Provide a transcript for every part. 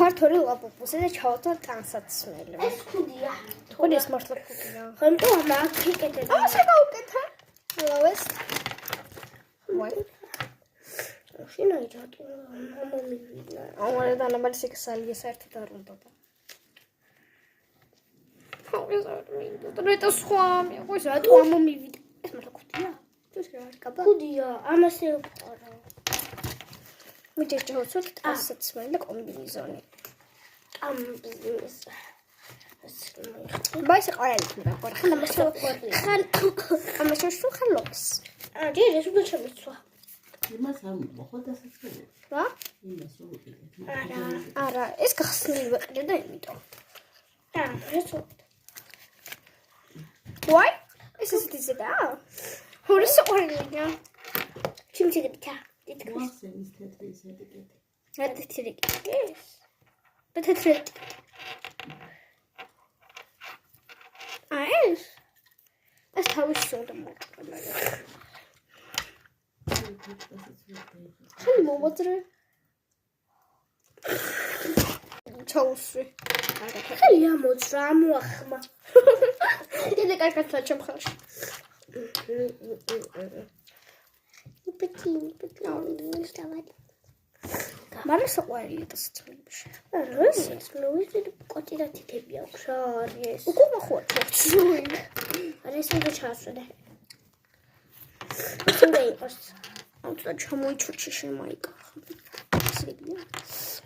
ვართ ორი ლაპუპუსი და ჩავატო ტანსაცმელი. ეს ხუდია. თქო ეს მართლა ხუდია. ხომ მაგ იქეთება. ასე გავუკეთა. ლავეს. ვაი. შინაი ჯატო მომივიდა. ამაზე დანაბალი სექსალი საერთოდ არ უნდა. ეს არ მინდა. და სხვა მეყოს რატო მომივიდა. ეს მართლა ხუდია. ეს რა არის კაბა? ხუდია, ამასე ვყარა. მიჭერჭავთ ტანსაცმელი და კომბინეზონი. ამ ბიზნეს. ბაის ყარალი და ყარა. ხან ამასე ხან ამასე შუ ხალობს. ჯერ ეს უნდა შემიცვა. იმას ამ მოხდასაცხელი. რა? იმას უყიდე. არა, ეს გახსნილი ვიყიდე და იმიტომ. ეს ვაი? ეს ისეთი ზედა? ორი საყვარელია. ჩიმჩიგდა. იტკბის. ვასენის თეთრი ეტიკეტი. რა თეთრი ეს? და თეთრი. ეს? ეს თავის უნდა მოყვა. ხან მომოძრე. ჩაუსვი. ხელი ამოძრა, ამოახმა. დიდი კარგად ჩემ ხალში. პეტინი დავად. მაგრამ საყვარელი დასწრებაში. ეს ლუიზი კოტი და თითები აქვს. რა არის ეს? უკვე მოხوارთ. არა ეს უნდა ჩაასვენე. უნდა იყოს. ამიტომ ჩამოიჩურჩი შემაიკა. ისებია.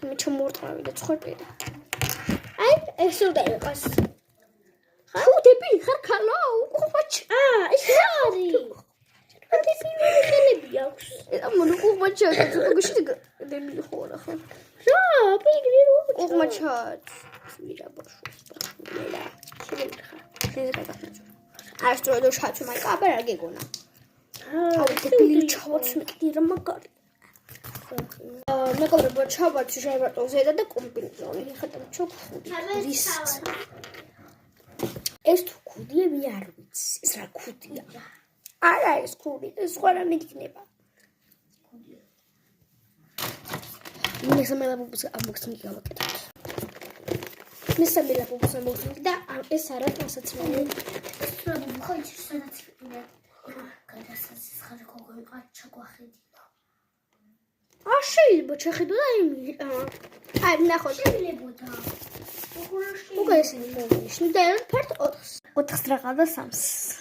მე ჩამორტყავი და ცხორპედა. აი, ეს უნდა იყოს. ხუდები ხარ ქალო? უყურч. ეს რა არის? ეს მიხელები აქვს. ამონო უყურჩა და გუშინ დები ხორა ხო? რა, პიგრი რო. უყურჩა. ვირა ბოშოს. მელა. შეგეხა. ეს გადახაჭო. არ სწორად შაჩო მაიკა აბა რა გეგონა. დები ჩავაცმე კიდე რა მაგარი. მეგობრებო ჩავაცი შეებატო ზედა და კომბინეზონი. ხატავ ჩოქუდი. ის ეს თუ ქუდია მე არ ვიცი. ეს რა ქუდია? არა ეს ქუდი, ეს სხვა რამე იქნება. მესამე ლაპუპუსი ამოხსნი გავაკეთოთ. მესამე ლაპუპუსი ამოხსნი და ეს არა ტანსაცმელი. ხო ის სადაც ვიყიდე. გადასაცის ხარ გოგოიყა ჩაგვახედინა. შეიძლება ჩახედო და აი ნახოთ. შეიძლებოდა. უკვე ისინი მოვინიშნე და ფერთ 4-ს. 4-ს რაღაცა 3-ს.